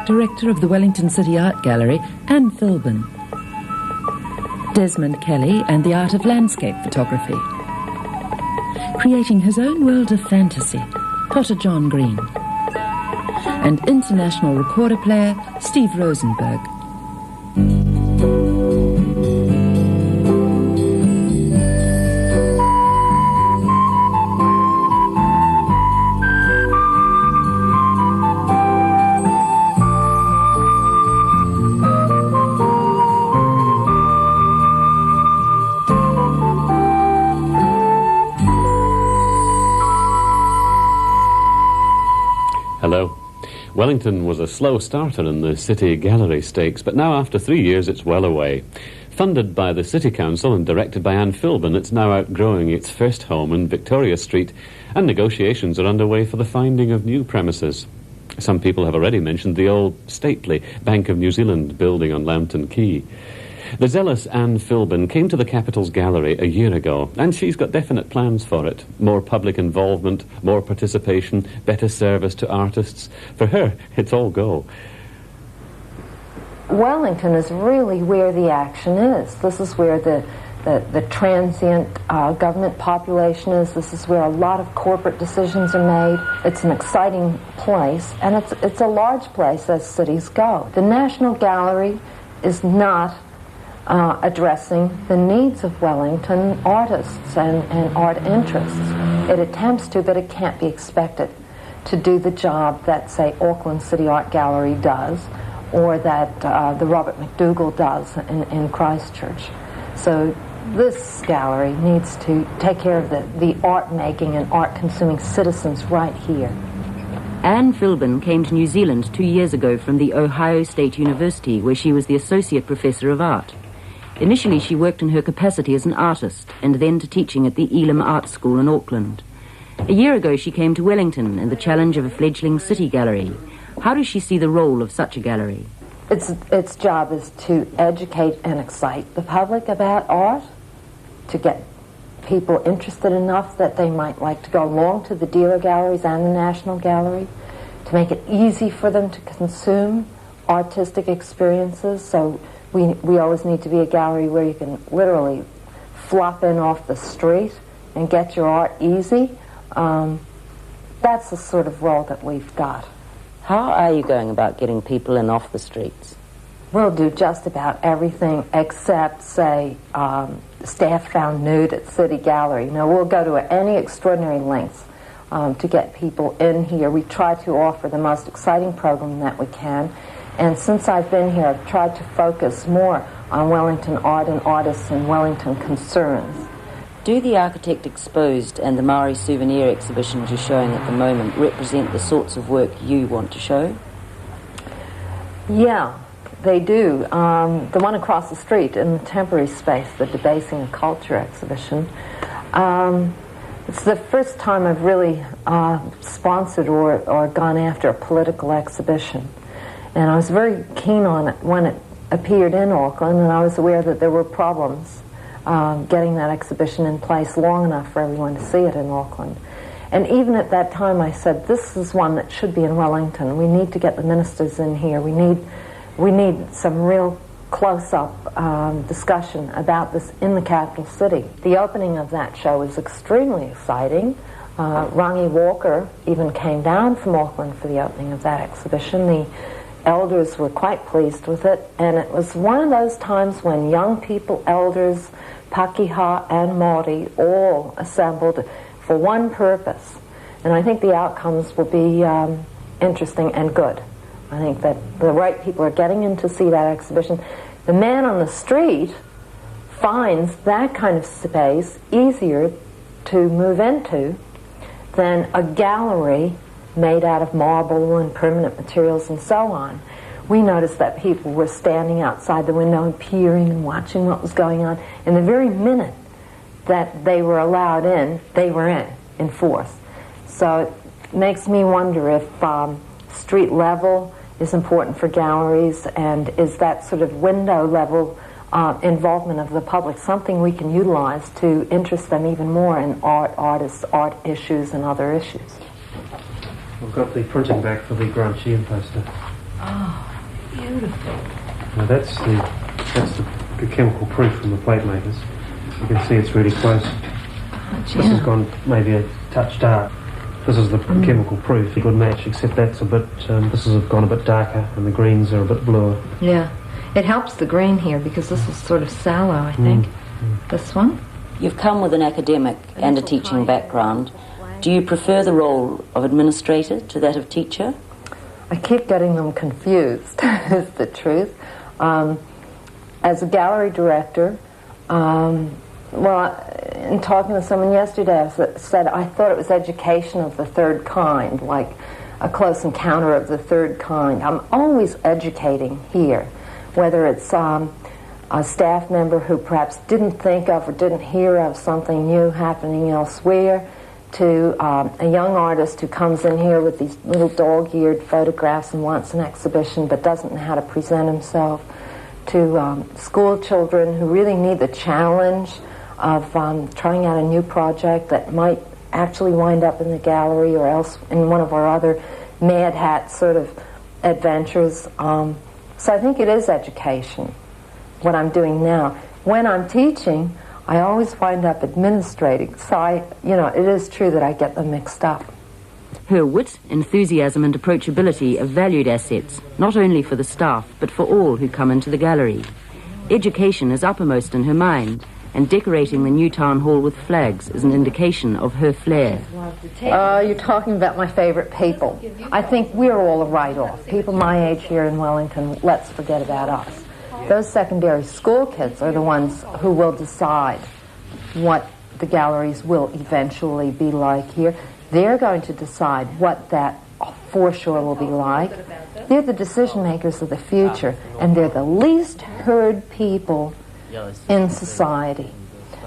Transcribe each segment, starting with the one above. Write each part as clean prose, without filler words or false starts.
director of the Wellington City Art Gallery, and Philbin. Desmond Kelly and the art of landscape photography. Creating his own world of fantasy, Potter John Green. And international recorder player Steve Rosenberg. Hello. Wellington was a slow starter in the City Gallery Stakes, but now after 3 years it's well away. Funded by the City Council and directed by Anne Philbin, it's now outgrowing its first home in Victoria Street, and negotiations are underway for the finding of new premises. Some people have already mentioned the old, stately Bank of New Zealand building on Lambton Quay. The zealous Anne Philbin came to the Capital's Gallery a year ago, and she's got definite plans for it. More public involvement, more participation, better service to artists. For her, it's all go. Wellington is really where the action is. This is where the transient government population is. This is where a lot of corporate decisions are made. It's an exciting place, and it's a large place as cities go. The National Gallery is not addressing the needs of Wellington artists and art interests. It attempts to, but it can't be expected to do the job that, say, Auckland City Art Gallery does, or that the Robert McDougall does in Christchurch. So this gallery needs to take care of the art-making and art-consuming citizens right here. Anne Philbin came to New Zealand 2 years ago from the Ohio State University, where she was the Associate Professor of Art. Initially, she worked in her capacity as an artist, and then to teaching at the Elam Art School in Auckland. A year ago, she came to Wellington and the challenge of a fledgling city gallery. How does she see the role of such a gallery? Its job is to educate and excite the public about art, to get people interested enough that they might like to go along to the dealer galleries and the National Gallery, to make it easy for them to consume artistic experiences. So we always need to be a gallery where you can literally flop in off the street and get your art easy. That's the sort of role that we've got. How are you going about getting people in off the streets? We'll do just about everything except, say, staff found nude at City Gallery. No, we'll go to any extraordinary lengths to get people in here. We try to offer the most exciting program that we can. And since I've been here, I've tried to focus more on Wellington art and artists and Wellington concerns. Do the Architect Exposed and the Maori souvenir exhibitions you're showing at the moment represent the sorts of work you want to show? Yeah, they do. The one across the street in the temporary space, the Debasing of Culture exhibition, it's the first time I've really sponsored or gone after a political exhibition. And I was very keen on it when it appeared in Auckland, and I was aware that there were problems getting that exhibition in place long enough for everyone to see it in Auckland. And even at that time I said, this is one that should be in Wellington. We need to get the ministers in here. We need some real close-up discussion about this in the capital city. The opening of that show was extremely exciting. Rangi Walker even came down from Auckland for the opening of that exhibition. The elders were quite pleased with it, and it was one of those times when young people, elders, Pakeha and Māori all assembled for one purpose. And I think the outcomes will be interesting and good. I think that the right people are getting in to see that exhibition. The man on the street finds that kind of space easier to move into than a gallery made out of marble and permanent materials and so on. We noticed that people were standing outside the window and peering and watching what was going on. And the very minute that they were allowed in, they were in force. So it makes me wonder if street level is important for galleries, and is that sort of window level involvement of the public something we can utilize to interest them even more in art, artists, art issues, and other issues. We've got the printing back for the Grant Sheehan poster. Oh. beautiful. Now that's the chemical proof from the plate makers. You can see it's really close. This has gone maybe a touch dark. This is the chemical proof, a good match, except that's a bit, this has gone a bit darker and the greens are a bit bluer. Yeah, it helps the green here because this is sort of sallow, I think. This one? You've come with an academic and a teaching background. Do you prefer the role of administrator to that of teacher? I keep getting them confused, is the truth. As a gallery director, in talking with someone yesterday, I said I thought it was education of the third kind, like a close encounter of the third kind. I'm always educating here, whether it's a staff member who perhaps didn't think of or didn't hear of something new happening elsewhere, to a young artist who comes in here with these little dog-eared photographs and wants an exhibition but doesn't know how to present himself, to school children who really need the challenge of trying out a new project that might actually wind up in the gallery or else in one of our other Mad Hat sort of adventures. So I think it is education, what I'm doing now. When I'm teaching, I always wind up administrating. So it is true that I get them mixed up. Her wit, enthusiasm and approachability are valued assets, not only for the staff, but for all who come into the gallery. Education is uppermost in her mind, and decorating the new town hall with flags is an indication of her flair. You're talking about my favorite people. I think we're all a write-off. People my age here in Wellington, let's forget about us. Those secondary school kids are the ones who will decide what the galleries will eventually be like here. They're going to decide what that foreshore will be like. They're the decision makers of the future, and they're the least heard people in society.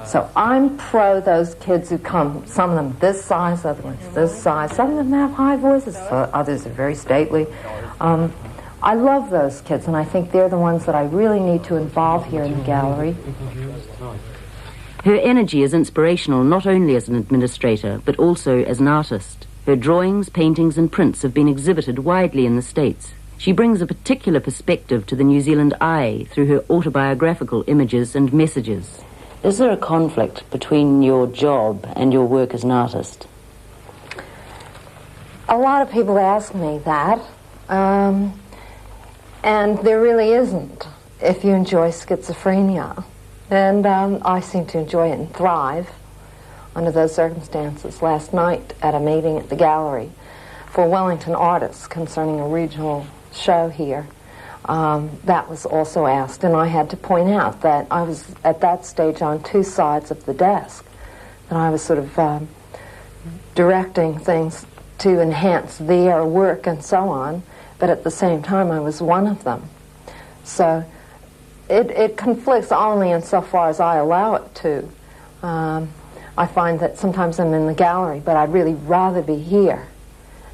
So I'm pro those kids who come, some of them this size, other ones this size. Some of them have high voices, others are very stately. I love those kids, and I think they're the ones that I really need to involve here in the gallery. Her energy is inspirational not only as an administrator, but also as an artist. Her drawings, paintings and prints have been exhibited widely in the States. She brings a particular perspective to the New Zealand eye through her autobiographical images and messages. Is there a conflict between your job and your work as an artist? A lot of people ask me that, and there really isn't if you enjoy schizophrenia. And I seem to enjoy it and thrive under those circumstances. Last night at a meeting at the gallery for Wellington artists concerning a regional show here, that was also asked, and I had to point out that I was at that stage on two sides of the desk, that I was sort of directing things to enhance their work and so on, but at the same time I was one of them. So it conflicts only insofar as I allow it to. I find that sometimes I'm in the gallery, but I'd really rather be here.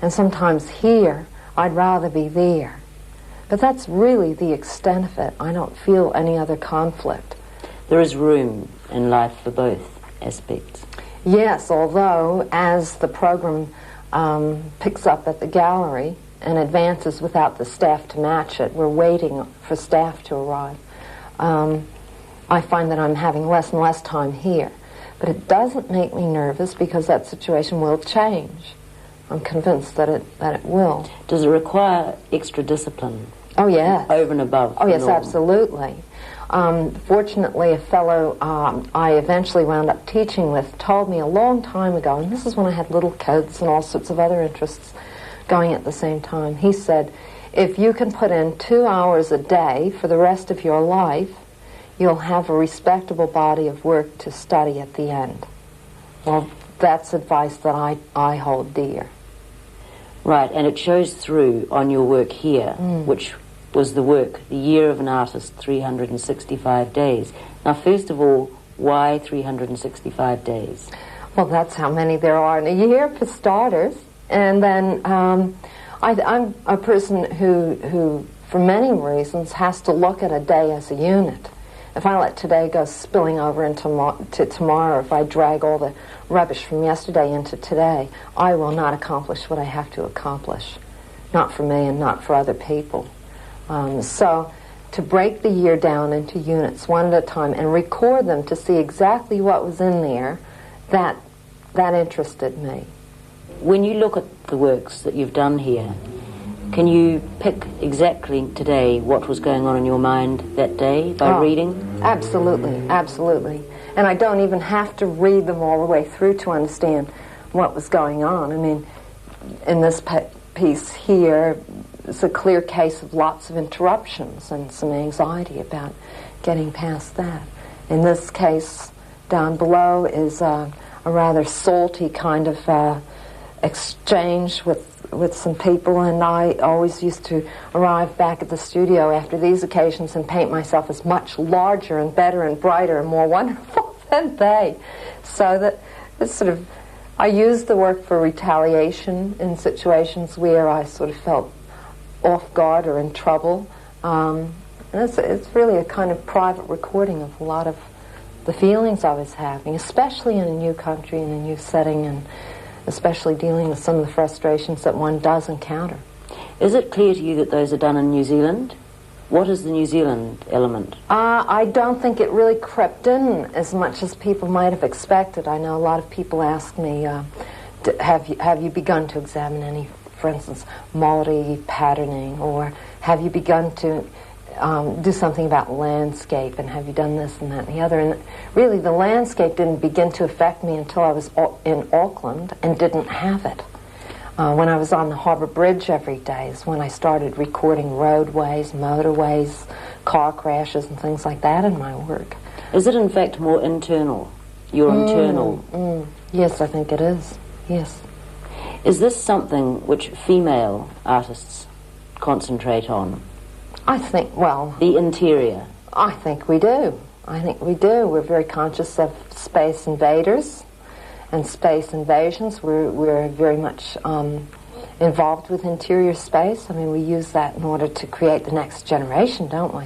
And sometimes here, I'd rather be there. But that's really the extent of it. I don't feel any other conflict. There is room in life for both aspects. Yes, although as the program picks up at the gallery and advances without the staff to match it, we're waiting for staff to arrive. I find that I'm having less and less time here. But it doesn't make me nervous because that situation will change. I'm convinced that it will. Does it require extra discipline? Oh, yes. Over and above? Oh, yes, absolutely. Fortunately, a fellow I eventually wound up teaching with told me a long time ago, and this is when I had little kids and all sorts of other interests going at the same time. He said, if you can put in 2 hours a day for the rest of your life, you'll have a respectable body of work to study at the end. Well, that's advice that I hold dear. Right, and it shows through on your work here, which was the work, The Year of an Artist, 365 days. Now, first of all, why 365 days? Well, that's how many there are in a year, for starters. And then I'm a person who, for many reasons, has to look at a day as a unit. If I let today go spilling over into tomorrow, if I drag all the rubbish from yesterday into today, I will not accomplish what I have to accomplish. Not for me and not for other people. So to break the year down into units one at a time and record them to see exactly what was in there, that interested me. When you look at the works that you've done here, can you pick exactly today what was going on in your mind that day by reading? Absolutely, absolutely. And I don't even have to read them all the way through to understand what was going on. I mean, in this piece here, it's a clear case of lots of interruptions and some anxiety about getting past that. In this case, down below is a rather salty kind of exchange with some people, and I always used to arrive back at the studio after these occasions and paint myself as much larger and better and brighter and more wonderful than they. So that it's sort of, I used the work for retaliation in situations where I sort of felt off guard or in trouble. And it's really a kind of private recording of a lot of the feelings I was having, especially in a new country, in a new setting, and especially dealing with some of the frustrations that one does encounter. Is it clear to you that those are done in New Zealand? What is the New Zealand element? I don't think it really crept in as much as people might have expected. I know a lot of people ask me, have you begun to examine any, for instance, Maori patterning, or have you begun to do something about landscape, and have you done this and that and the other? And really, the landscape didn't begin to affect me until I was in Auckland and didn't have it. When I was on the Harbour Bridge every day is when I started recording roadways, motorways, car crashes and things like that in my work. Is it in fact more internal? Your internal? Yes, I think it is. Yes. Is this something which female artists concentrate on? I think, well... The interior? I think we do. I think we do. We're very conscious of space invaders and space invasions. We're very much involved with interior space. I mean, we use that in order to create the next generation, don't we?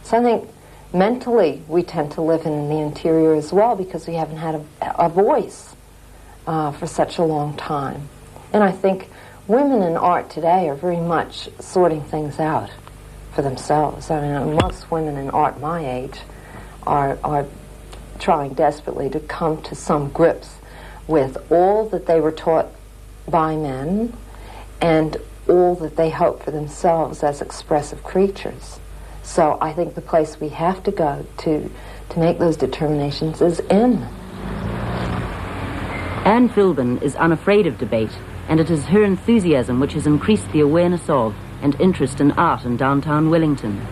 So I think mentally we tend to live in the interior as well, because we haven't had a voice for such a long time. And I think women in art today are very much sorting things out for themselves. I mean, most women in art my age are trying desperately to come to some grips with all that they were taught by men and all that they hope for themselves as expressive creatures. So I think the place we have to go to make those determinations is in. Anne Philbin is unafraid of debate, and it is her enthusiasm which has increased the awareness of and interest in art in downtown Wellington.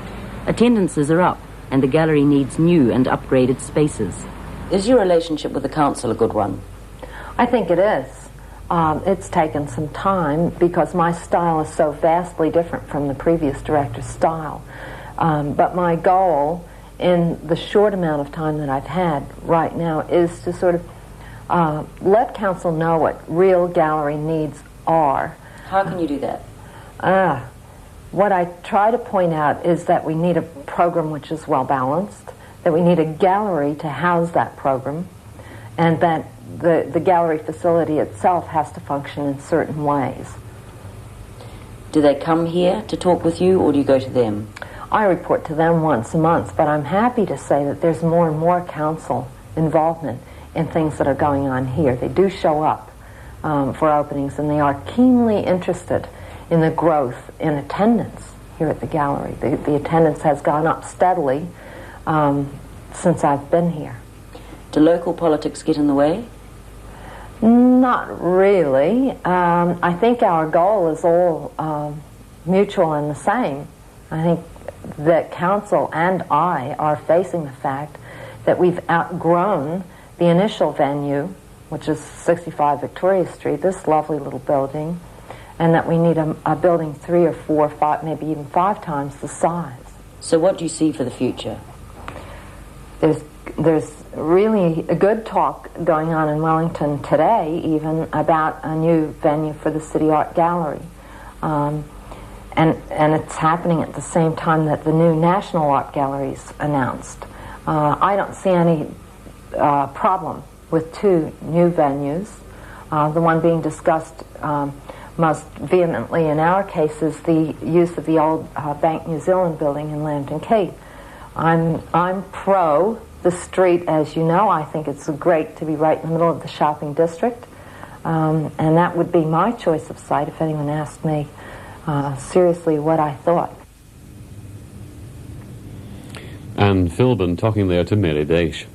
Attendances are up, and the gallery needs new and upgraded spaces. Is your relationship with the council a good one? I think it is. It's taken some time because my style is so vastly different from the previous director's style. But my goal in the short amount of time that I've had right now is to sort of let council know what real gallery needs are. How can you do that? What I try to point out is that we need a program which is well balanced, that we need a gallery to house that program, and that the gallery facility itself has to function in certain ways. Do they come here to talk with you, or do you go to them? I report to them once a month, but I'm happy to say that there's more and more council involvement in things that are going on here. They do show up for openings, and they are keenly interested in the growth in attendance here at the gallery. The attendance has gone up steadily since I've been here. Do local politics get in the way? Not really. I think our goal is all mutual and the same. I think that council and I are facing the fact that we've outgrown the initial venue, which is 65 Victoria Street, this lovely little building, and that we need a building 3 or 4 or 5, maybe even 5 times the size. So what do you see for the future? There's really a good talk going on in Wellington today, even about a new venue for the City Art Gallery. And it's happening at the same time that the new National Art Gallery is announced. I don't see any problem with 2 new venues. The one being discussed most vehemently in our case is the use of the old Bank New Zealand building in Lambton Quay. I'm pro the street, as you know. I think it's great to be right in the middle of the shopping district, and that would be my choice of site if anyone asked me seriously what I thought. And Philbin talking there to Mary Daish.